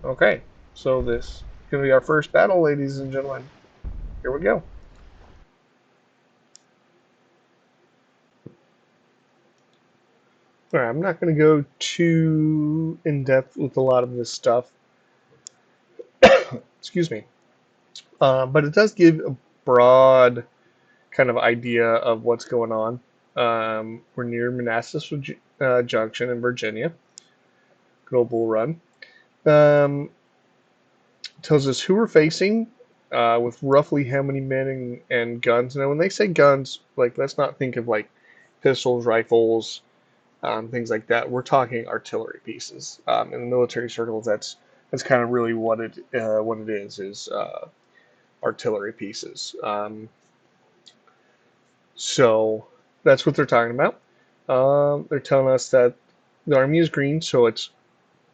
Okay, so this is going to be our first battle, ladies and gentlemen. Here we go. All right, I'm not going to go too in depth with a lot of this stuff. Excuse me. But it does give a broad kind of idea of what's going on. We're near Manassas Junction in Virginia. Good old Bull Run. Um, Tells us who we're facing, with roughly how many men and guns. Now, when they say guns, like let's not think of like pistols, rifles, things like that. We're talking artillery pieces. In the military circles, that's kind of really what it is artillery pieces. So that's what they're talking about. They're telling us that the army is green, so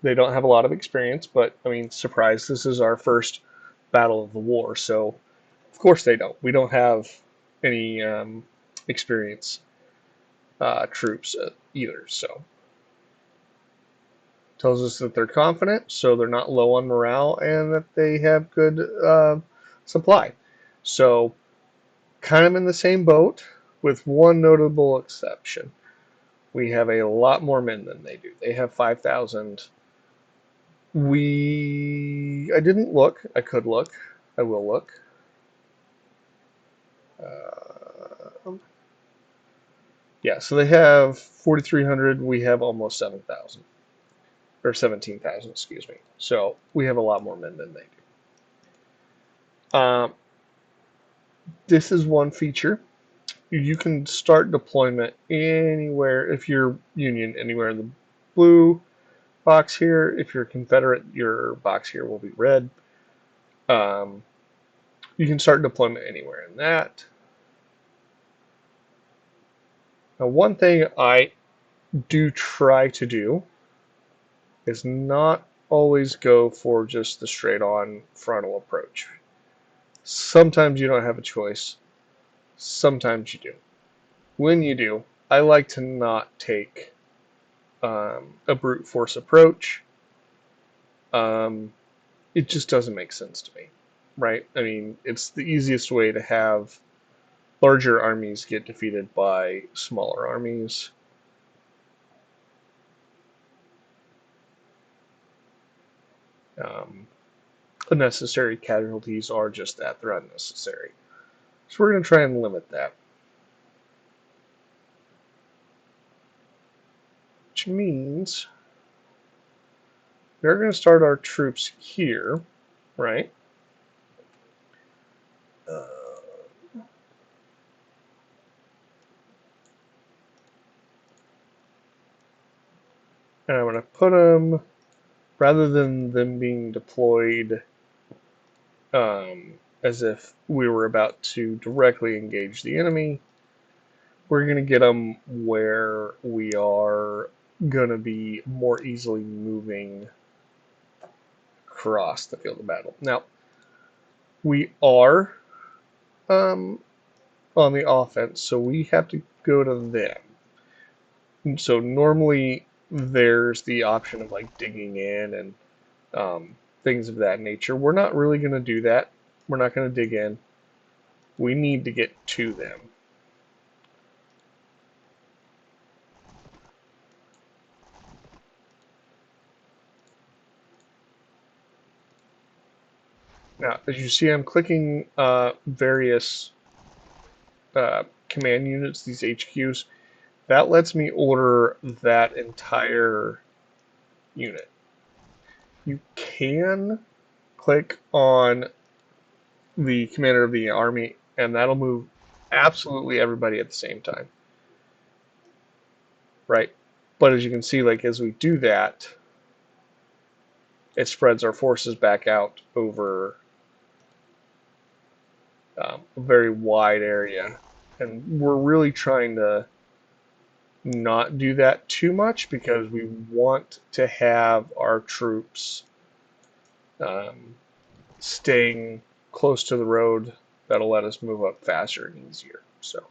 they don't have a lot of experience. But I mean, surprise! This is our first battle of the war, so of course they don't. We don't have any experience troops either. So tells us that they're confident, so they're not low on morale, and that they have good supply. So kind of in the same boat, with one notable exception. We have a lot more men than they do. They have 5,000. I didn't look. I could look. I will look. Yeah, so they have 4,300. We have almost 7,000. Or 17,000, excuse me. So we have a lot more men than they do. This is one feature. You can start deployment anywhere, if you're Union, anywhere in the blue box here. If you're Confederate, your box here will be red. Um, you can start deployment anywhere in that. Now, one thing I do try to do is not always go for just the straight on frontal approach. Sometimes you don't have a choice, sometimes you do. When you do, I like to not take a brute force approach. Um, it just doesn't make sense to me, right? I mean, it's the easiest way to have larger armies get defeated by smaller armies. Um, Unnecessary casualties are just that, they're unnecessary. So we're going to try and limit that. Which means we're going to start our troops here, right? Uh, and I'm going to put them, rather than them being deployed as if we were about to directly engage the enemy, we're going to get them where we are going to be more easily moving across the field of battle. Now, we are um, on the offense, so we have to go to them. So normally there's the option of like digging in and things of that nature. We're not really going to do that. We're not going to dig in. We need to get to them. Now, as you see, I'm clicking various command units, these HQs. That lets me order that entire unit. You can click on the commander of the army, and that'll move absolutely everybody at the same time, right? But as you can see, like as we do that, it spreads our forces back out over a very wide area, and we're really trying to not do that too much because we want to have our troops um, staying close to the road. That'll let us move up faster and easier. So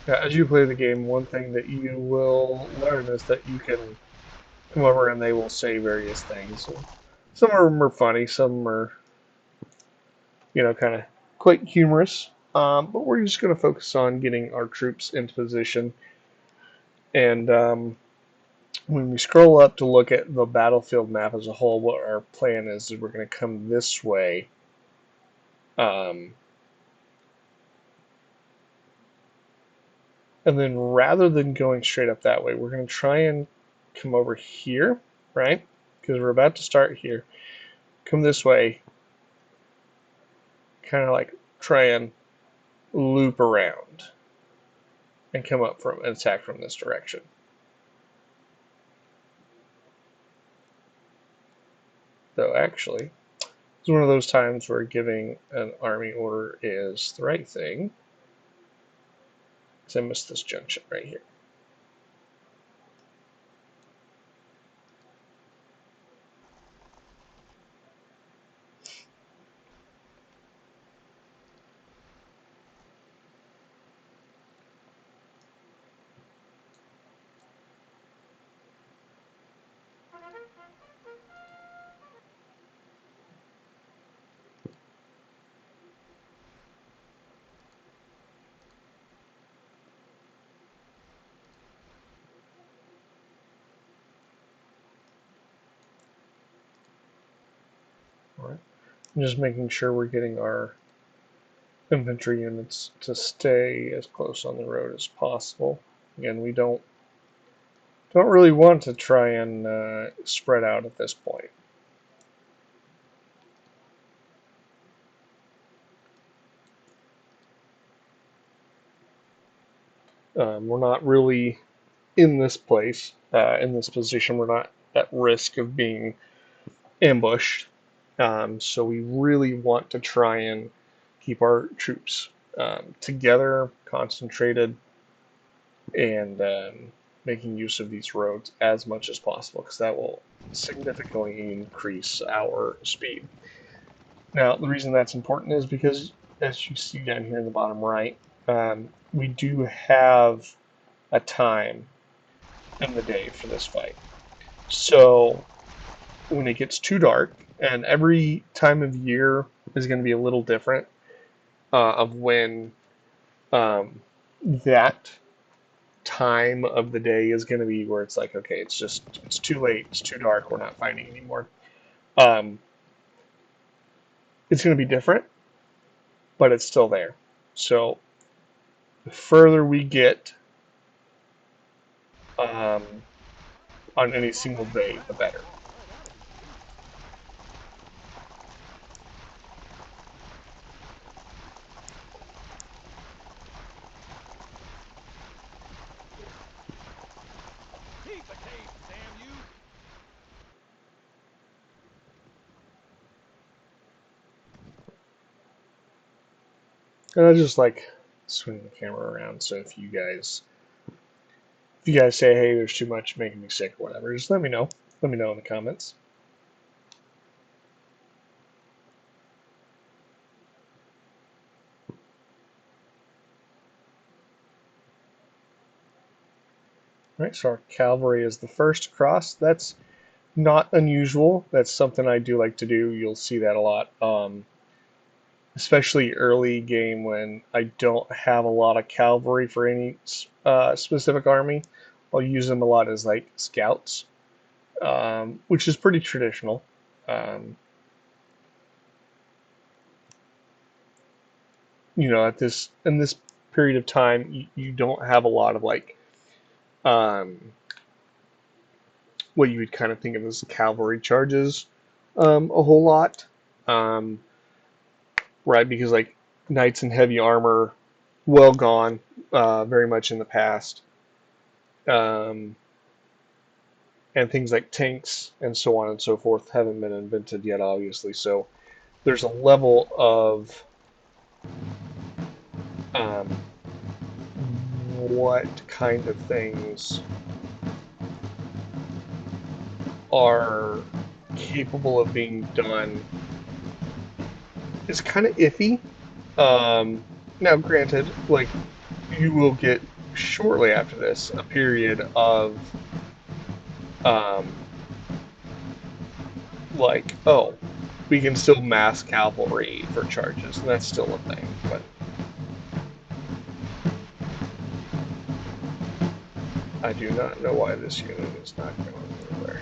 As you play the game, one thing that you will learn is that you can come over and they will say various things. Some of them are funny, some are, kind of quite humorous. But we're just going to focus on getting our troops into position. And when we scroll up to look at the battlefield map as a whole, what our plan is we're going to come this way. Um, and then rather than going straight up that way, we're going to try and come over here, right? Because we're about to start here. Come this way, kind of like try and loop around and come up from and attack from this direction. Though actually, it's one of those times where giving an army order is the right thing. Because I missed this junction right here. All right. I'm just making sure we're getting our infantry units to stay as close on the road as possible. Again, we don't really want to try and spread out at this point. We're not really in this place, in this position. We're not at risk of being ambushed. So we really want to try and keep our troops together, concentrated, and making use of these roads as much as possible because that will significantly increase our speed. Now, the reason that's important is because, as you see down here in the bottom right, we do have a time in the day for this fight. So when it gets too dark, and every time of year is going to be a little different of when that time of the day is going to be where it's like, okay, it's too late, it's too dark, we're not fighting anymore. Um, it's going to be different, but it's still there. So the further we get um, on any single day, the better. And I just like swing the camera around, so if you guys say, hey, there's too much making me sick or whatever, just let me know. Let me know in the comments. All right, so our cavalry is the first across. That's not unusual. That's something I do like to do. You'll see that a lot, especially early game when I don't have a lot of cavalry for any specific army. I'll use them a lot as like scouts, which is pretty traditional. Um, at this in this period of time, you don't have a lot of like um, what you would kind of think of as cavalry charges a whole lot, um, right? Because like knights in heavy armor, well gone, very much in the past, um, and things like tanks and so on and so forth haven't been invented yet, obviously. So there's a level of um, what kind of things are capable of being done is kind of iffy. Now, granted, like you will get shortly after this a period of um, like, oh, we can still mass cavalry for charges, and that's still a thing, but I do not know why this unit is not going anywhere.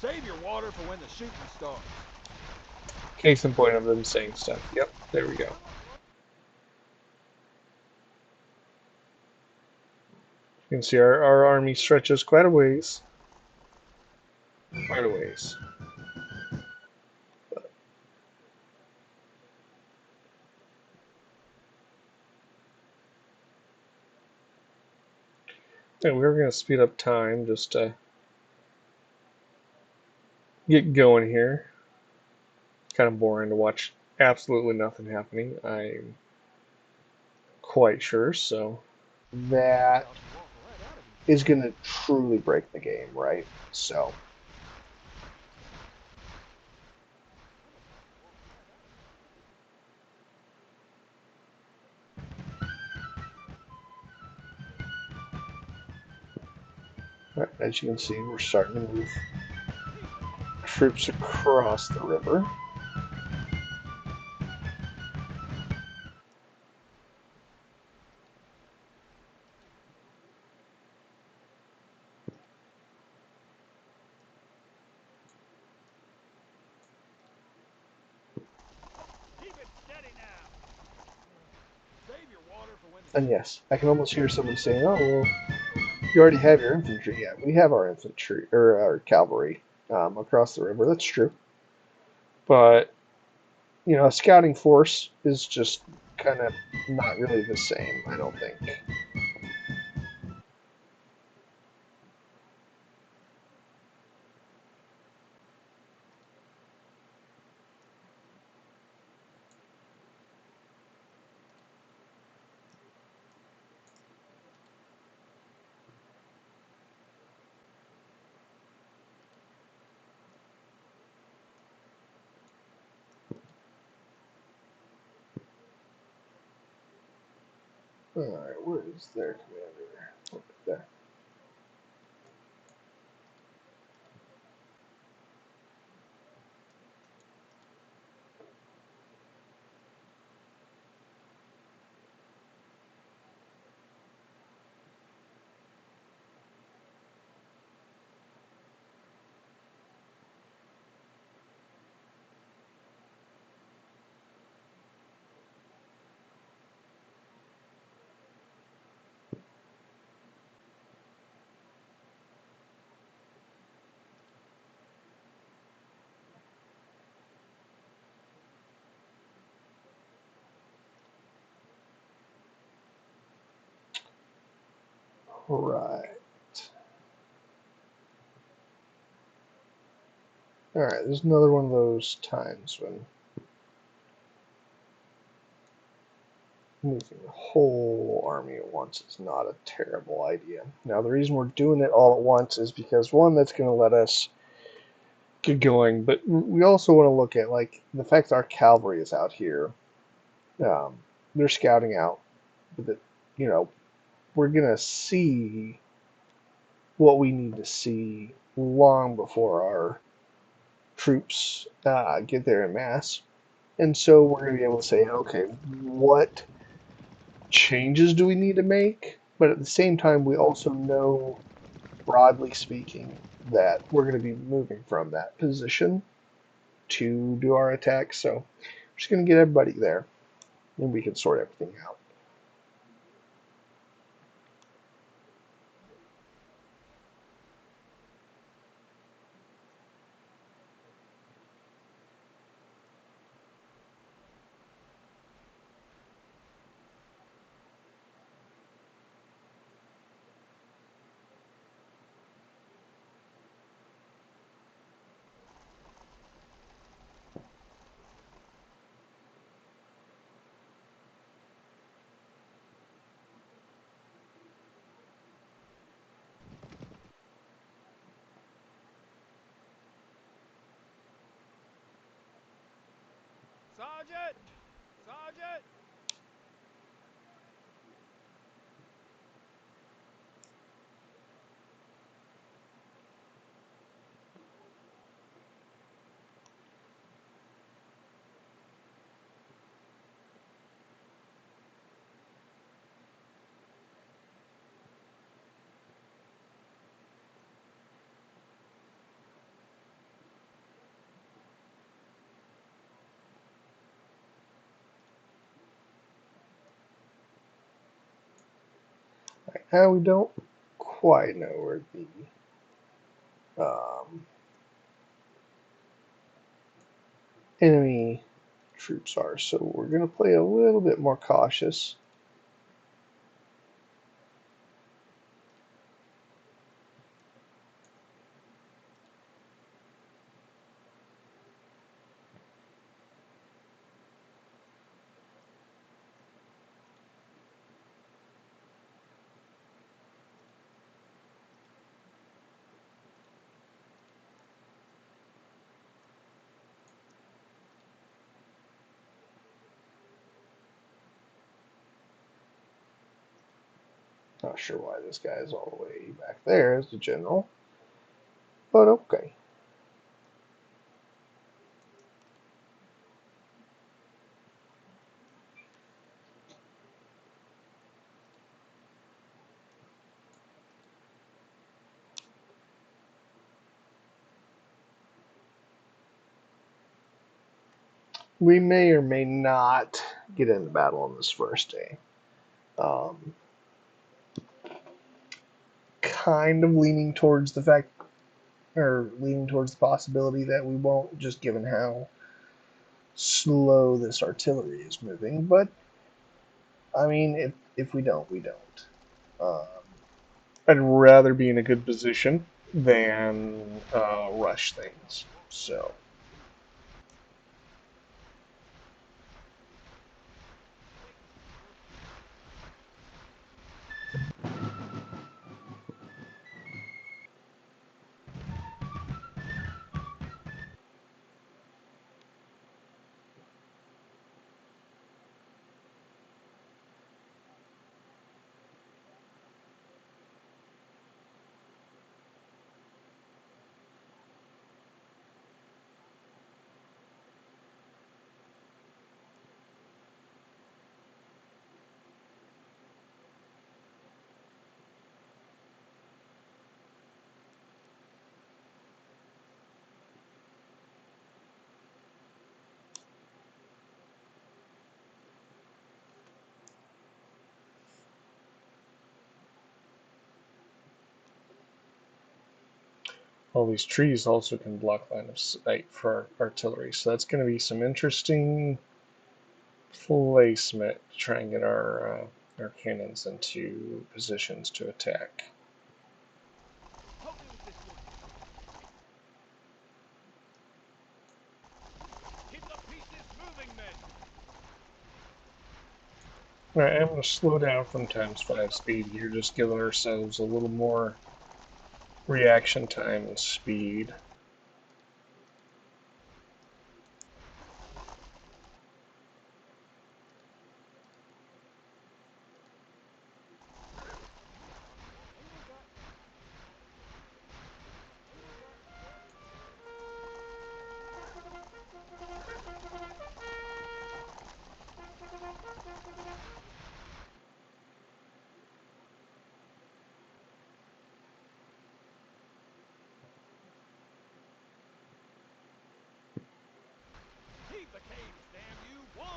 Save your water for when the shooting starts. Case in point of them saying stuff. Yep, there we go. You can see our army stretches quite a ways. Quite a ways. And we're going to speed up time just to get going here. Kind of boring to watch absolutely nothing happening, I'm quite sure, so that is going to truly break the game, right? So as you can see, we're starting to move troops across the river. Keep it steady now. Save your water for when the And yes, I can almost hear somebody saying, "Oh, well, you already have your infantry." Yeah, we have our infantry or our cavalry across the river. That's true, but you know, a scouting force is just kind of not really the same. I don't think. All right, where is their commander? Over there. Right. All right. There's another one of those times when moving the whole army at once is not a terrible idea. Now, the reason we're doing it all at once is because one, that's going to let us get going, but we also want to look at like the fact that our cavalry is out here. Um, they're scouting out, but that you know we're gonna see what we need to see long before our troops get there en masse, and so we're gonna be able to say, okay, what changes do we need to make? But at the same time, we also know, broadly speaking, that we're going to be moving from that position to do our attack. So I'm just going to get everybody there, and we can sort everything out. Sergeant! Sergeant! Right now we don't quite know where the enemy troops are, so we're going to play a little bit more cautious. Not sure why this guy is all the way back there as the general, but okay. We may or may not get into battle on this first day. Um, kind of leaning towards the fact, or leaning towards the possibility that we won't, just given how slow this artillery is moving. But I mean, if we don't, we don't. Um, I'd rather be in a good position than rush things. So all these trees also can block line of sight for artillery. So that's going to be some interesting placement to try and get our cannons into positions to attack. Help me with this one. Keep the pieces moving, men. Alright, I'm going to slow down from times Keep 5 the speed pieces here, just moving, giving men. ourselves a little more reaction time and speed. Heave the canes, damn you! One!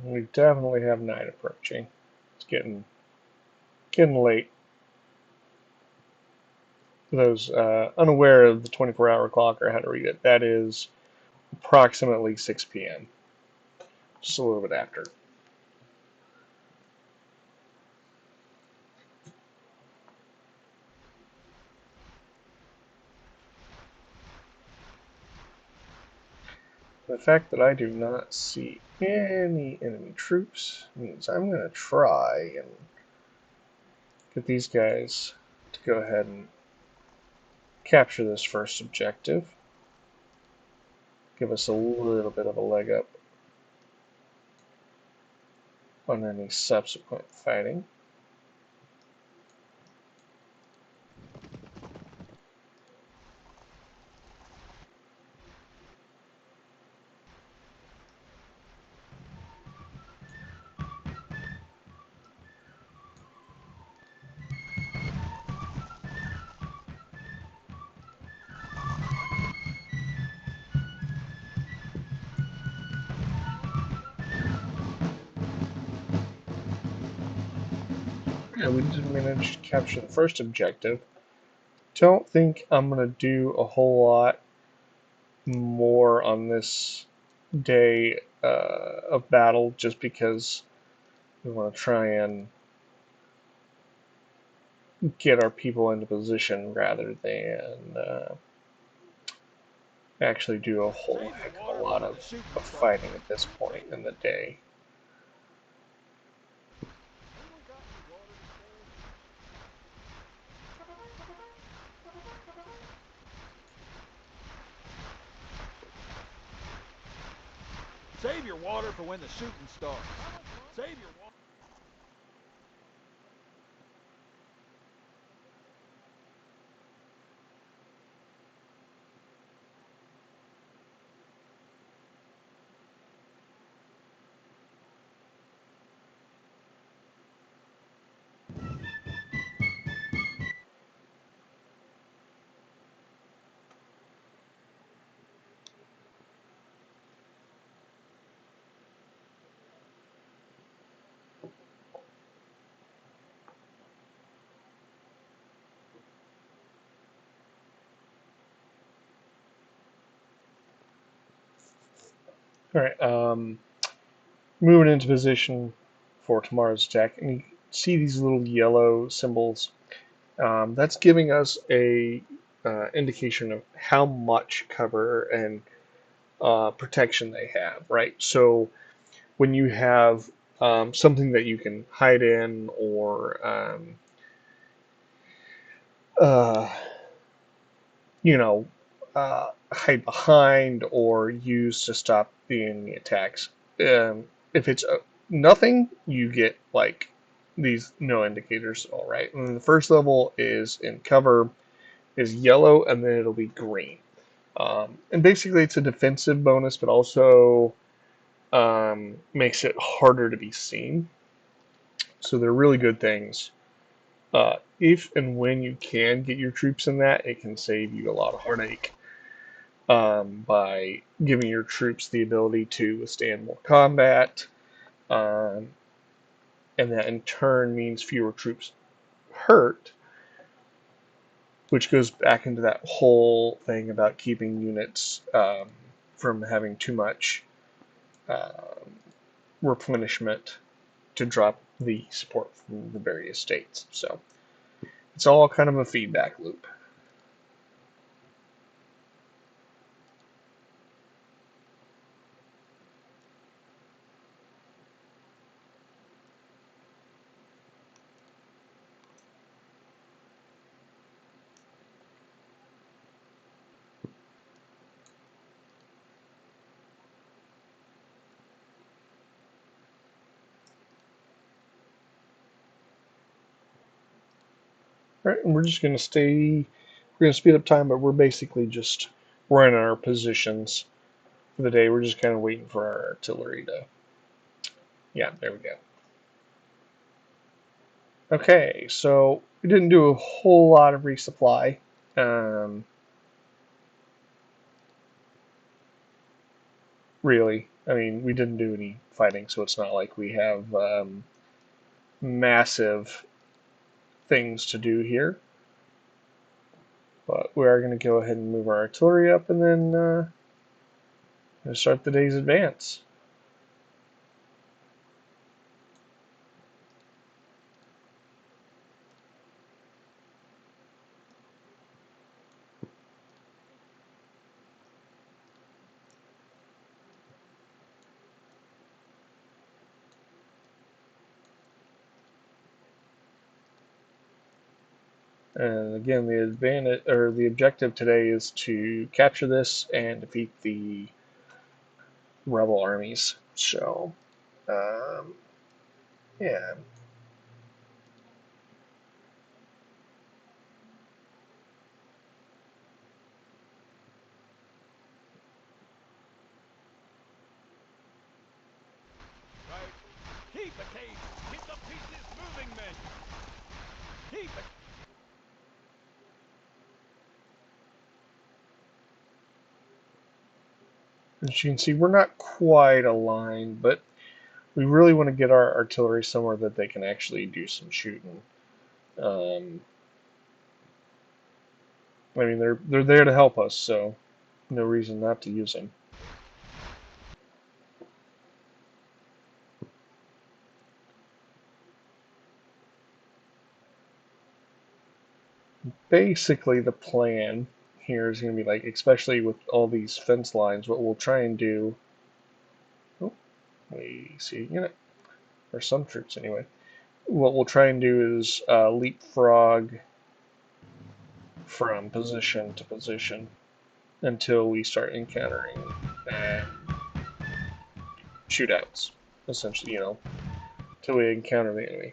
We definitely have night approaching. It's getting late. For those unaware of the 24-hour clock or how to read it, that is approximately 6 p.m. Just a little bit after. The fact that I do not see any enemy troops means I'm going to try and get these guys to go ahead and capture this first objective. Give us a little bit of a leg up on any subsequent fighting. Yeah, we did manage to capture the first objective. Don't think I'm going to do a whole lot more on this day of battle just because we want to try and get our people into position rather than actually do a whole Save your heck of a water for lot when the shooting of starts. fighting at this point in the day. Anyone got any water to spare? Save your water for when the shooting starts. Save your water. All right, moving into position for tomorrow's attack, and you see these little yellow symbols. That's giving us a indication of how much cover and protection they have, right? So when you have something that you can hide in or uh, you know hide behind or use to stop the enemy attacks. If it's nothing, you get like these no indicators. All right, and the first level is in cover is yellow, and then it'll be green. And basically, it's a defensive bonus, but also makes it harder to be seen. So they're really good things. If and when you can get your troops in that, it can save you a lot of heartache by giving your troops the ability to withstand more combat, um, and that in turn means fewer troops hurt, which goes back into that whole thing about keeping units from having too much um, replenishment to drop the support from the various states. So it's all kind of a feedback loop. All right, and we're just going to stay. We're going to speed up time, but we're basically just we're in our positions for the day. We're just kind of waiting for our artillery to. Yeah, there we go. Okay, so we didn't do a whole lot of resupply. Um, really, I mean, we didn't do any fighting, so it's not like we have massive things to do here. But we are going to go ahead and move our artillery up, and then start the day's advance. And again, the advantage or the objective today is to capture this and defeat the rebel armies. So, um, yeah, Right. Keep it, Cade. Get the pieces moving, men. Keep it. as you can see, we're not quite aligned, but we really want to get our artillery somewhere that they can actually do some shooting. Um, I mean, they're there to help us, so no reason not to use them. Basically, the plan here is going to be like, especially with all these fence lines, what we'll try and do. Oh, we see a unit, or some troops anyway. What we'll try and do is leapfrog from position to position until we start encountering shootouts. Essentially, until we encounter the enemy.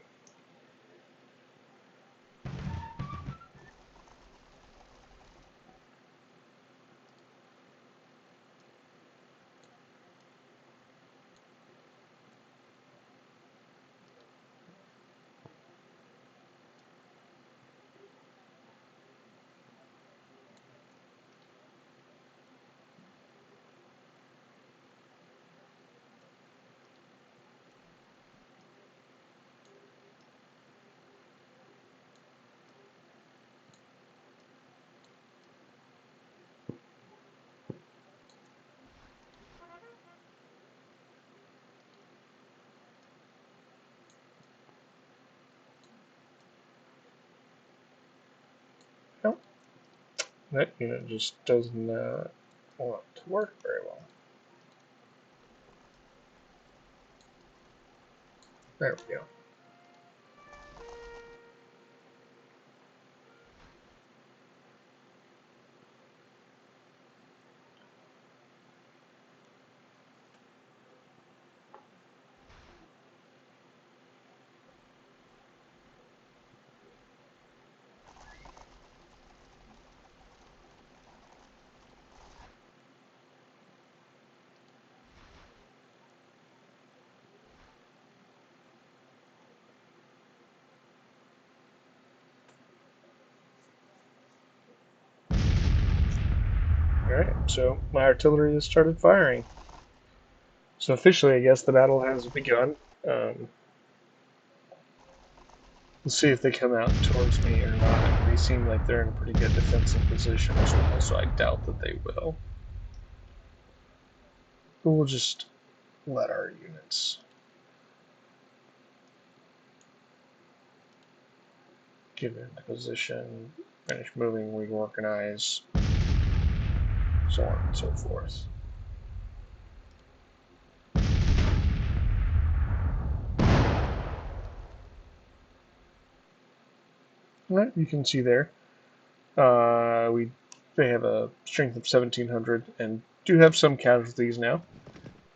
Nope, that unit just does not want to work very well. There we go. Alright, so my artillery has started firing. So officially, I guess the battle has begun. Um, we'll see if they come out towards me or not. They seem like they're in a pretty good defensive position as well, so I doubt that they will. But we'll just let our units get into position, finish moving, reorganize, so on and so forth. Right, you can see there. They have a strength of 1,700 and do have some casualties now.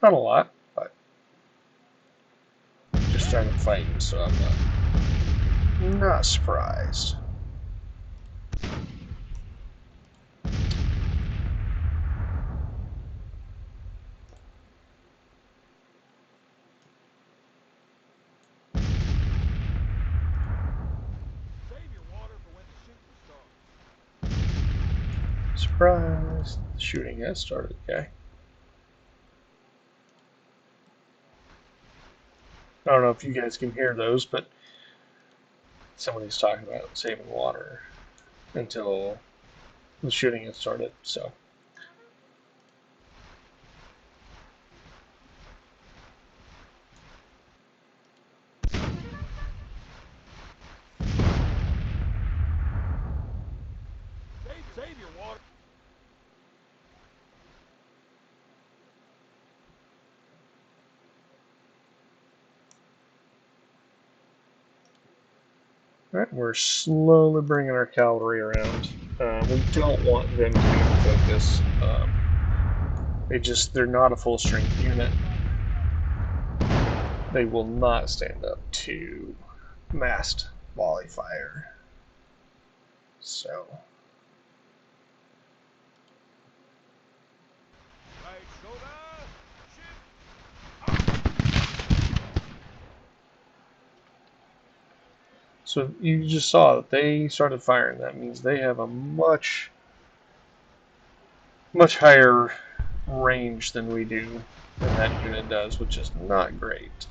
Not a lot, but just started fighting, so I'm not surprised. Save your water for when the shooting starts. Surprise! The shooting has started, okay? I don't know if you guys can hear those, but somebody's talking about saving water until the shooting has started, so. Save your water. Alright, we're slowly bringing our cavalry around. We don't want them to be in focus. They're not a full strength unit. They will not stand up to massed volley fire. So. Right shoulder, So you just saw that they started firing. That means they have a much higher range than we do, than that unit does, which is not great.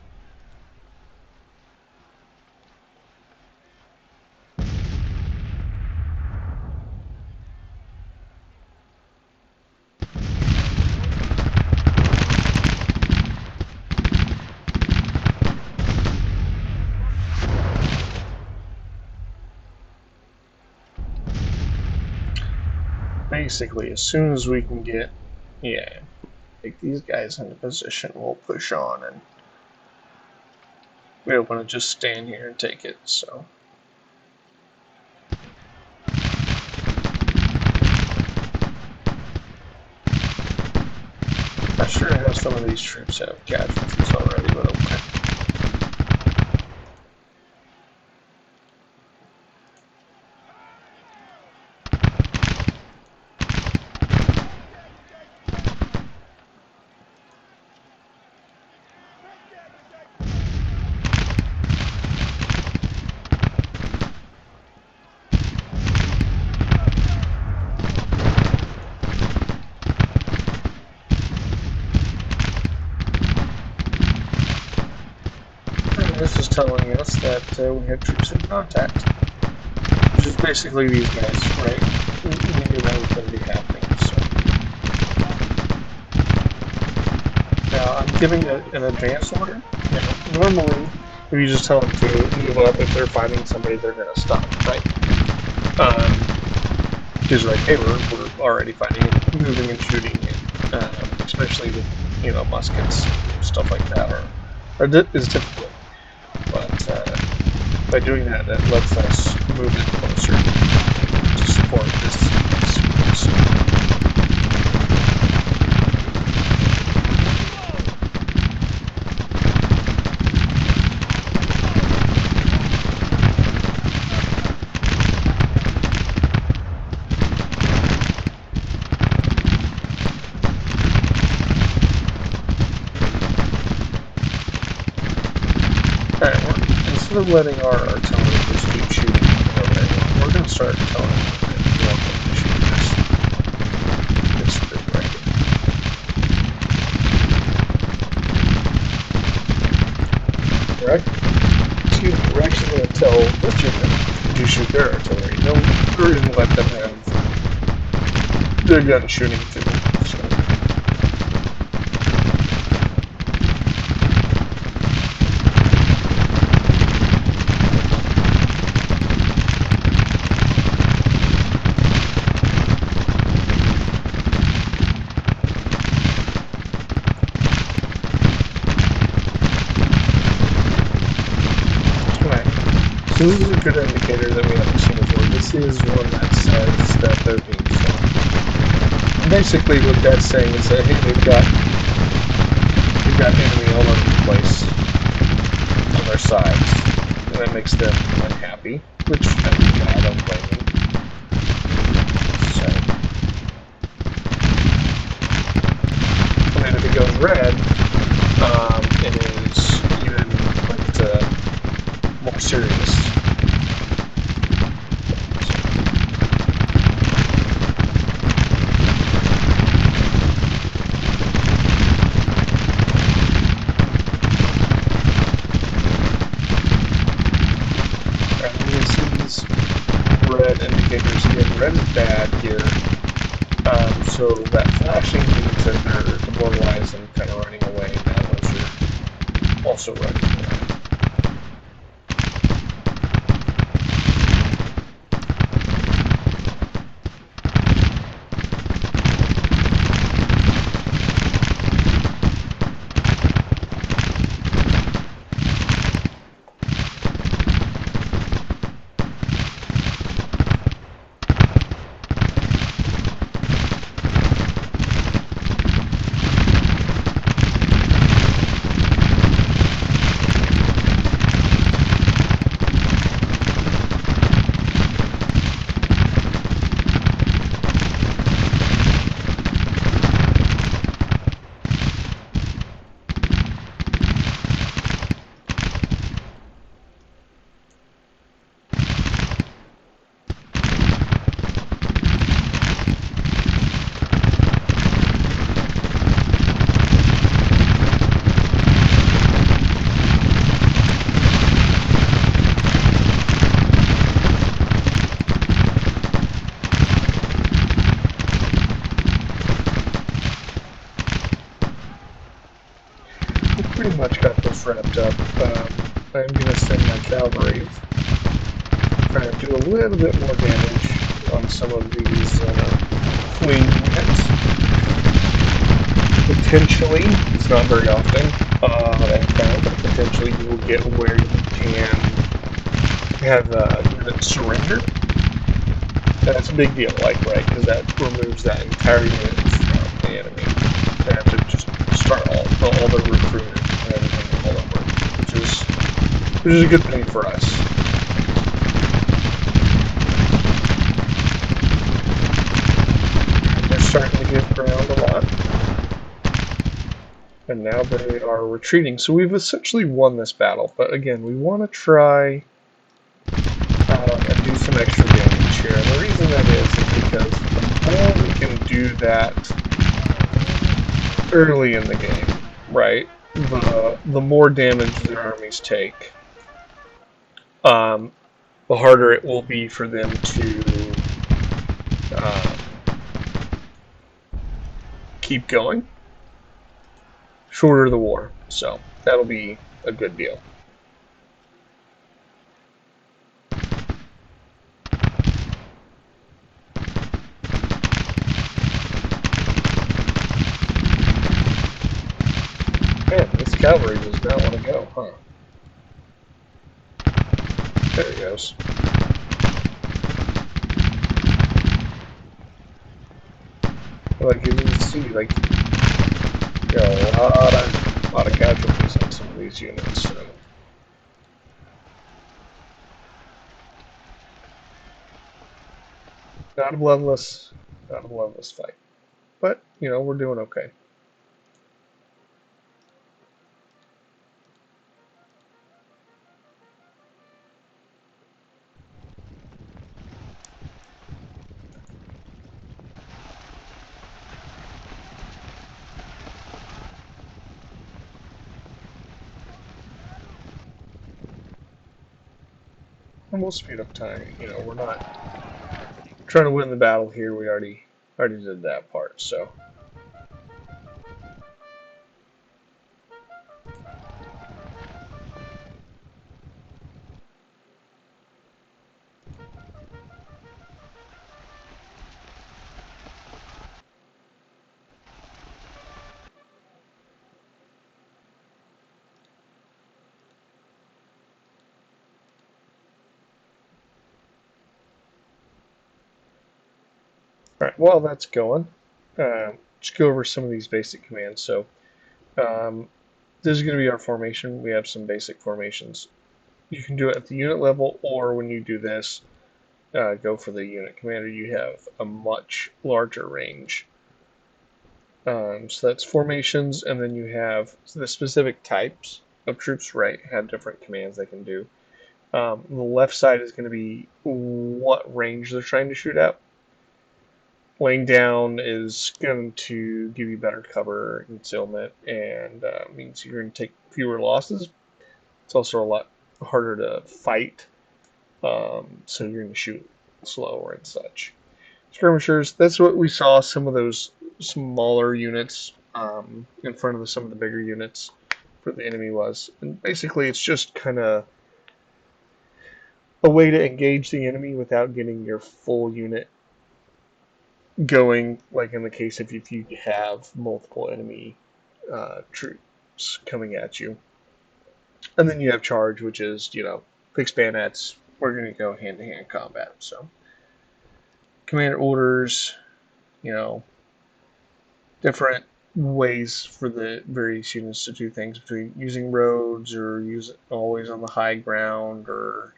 Basically, as soon as we can get, take these guys into position, we'll push on, and we don't want to just stand here and take it, so. Not sure how some of these troops have casualties already, but okay. This is telling us that we have troops in contact, which is basically these guys, right? We knew that was going to be happening, so. Now, I'm giving an advance order. Normally, if you just tell them to move up, if they're fighting somebody, they're going to stop, right? Because like, hey, we're already fighting and moving and shooting, especially with muskets and stuff like that, is difficult. But by doing that, that lets us move in closer to support this sequence. Instead of letting our artillery just keep shooting over there, we're going to start telling them that we want them to shoot this thing right here. We're actually going to tell this unit to shoot their artillery. No, we're going to let them have their gun shooting too. So. So this is a good indicator that we haven't seen before. This is one that says that they're being filmed. Basically what that's saying is that, hey, we've got enemy all over the place on their sides. And that makes them unhappy, which I don't blame them. So. And then if it goes red, it is even more serious. Red indicators again. Red is bad here. So that flashing means that they're demoralized and kind of running away. Now those are also running away. cavalry trying to do a little bit more damage on some of these fleeing units. Potentially, it's not very often that I've found, but potentially you will get where you can have units surrender. That's a big deal, like, right, because that removes that entire unit from the enemy. They have to just start all their recruitment and everything all over, which is a good thing for us. They're starting to give ground a lot, and now they are retreating. So we've essentially won this battle, but again, we want to try and do some extra damage here. And the reason that is because the more we can do that early in the game, right, the more damage their armies take, um, the harder it will be for them to um, keep going. Shorter the war, so that'll be a good deal. Man, this cavalry does not want to go, huh? There it goes. Like you can see, like got a lot of casualties on some of these units. So. Not a bloodless fight, but we're doing okay. And we'll speed up time. We're not trying to win the battle here. We already did that part. So. All right, while that's going, let's go over some of these basic commands. So um, this is going to be our formation. We have some basic formations. You can do it at the unit level, or when you do this, go for the unit commander. You have a much larger range. So that's formations, and then you have the specific types of troops, right, have different commands they can do. The left side is going to be what range they're trying to shoot at. Laying down is going to give you better cover, concealment, and means you're going to take fewer losses. It's also a lot harder to fight, so you're going to shoot slower and such. Skirmishers, that's what we saw some of those smaller units in front of some of the bigger units for the enemy was. And basically, it's just kind of a way to engage the enemy without getting your full unit going, like in the case if you have multiple enemy troops coming at you. And then you have charge, which is, fixed bayonets. We're going to go hand-to-hand combat. So, commander orders, you know, different ways for the various units to do things between using roads or use it always on the high ground, or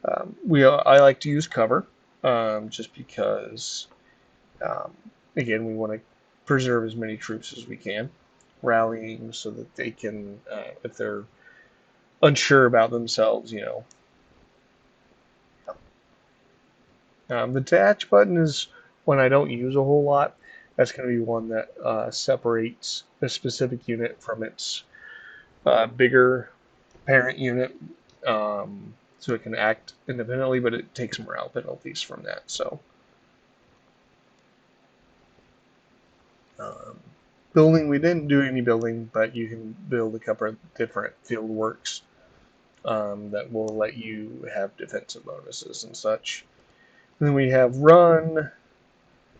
I like to use cover just because um, again we want to preserve as many troops as we can, rallying so that they can if they're unsure about themselves, the detach button is one I don't use a whole lot. That's going to be one that separates a specific unit from its bigger parent unit, so it can act independently, but it takes morale penalties from that. So, um, building, we didn't do any building, but you can build a couple of different field works that will let you have defensive bonuses and such. And then we have run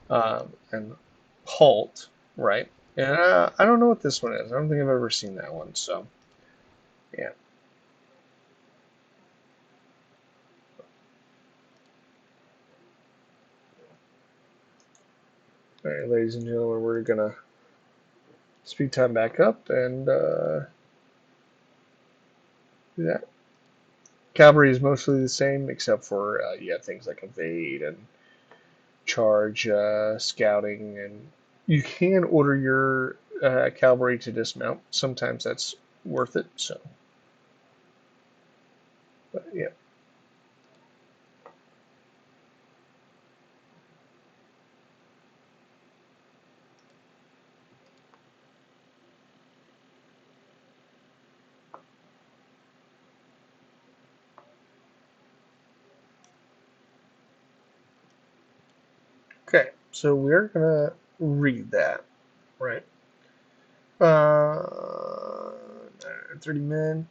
and halt, right? And I don't know what this one is. I don't think I've ever seen that one. So yeah. All right, ladies and gentlemen, we're gonna speed time back up and do that. Cavalry is mostly the same, except for you have things like evade and charge, scouting, and you can order your cavalry to dismount. Sometimes that's worth it. So, but yeah. Okay, so we're gonna read that, right? Uh, 30 men,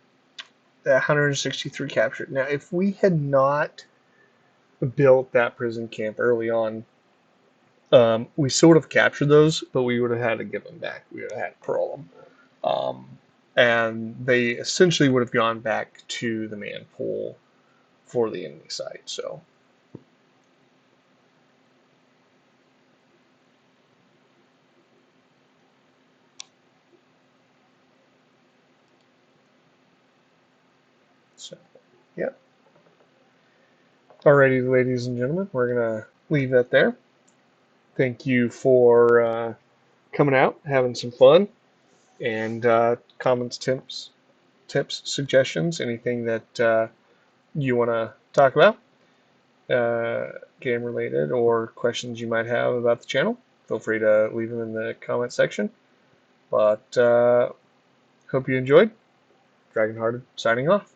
163 captured. Now, if we had not built that prison camp early on, we sort of captured those, but we would have had to give them back. We would have had to parole them. And they essentially would have gone back to the man pool for the enemy side. So yeah. Alrighty, ladies and gentlemen, we're gonna leave that there. Thank you for coming out, having some fun, and comments, suggestions, anything that you want to talk about, game related, or questions you might have about the channel. Feel free to leave them in the comment section. But hope you enjoyed. Dragonhearted signing off.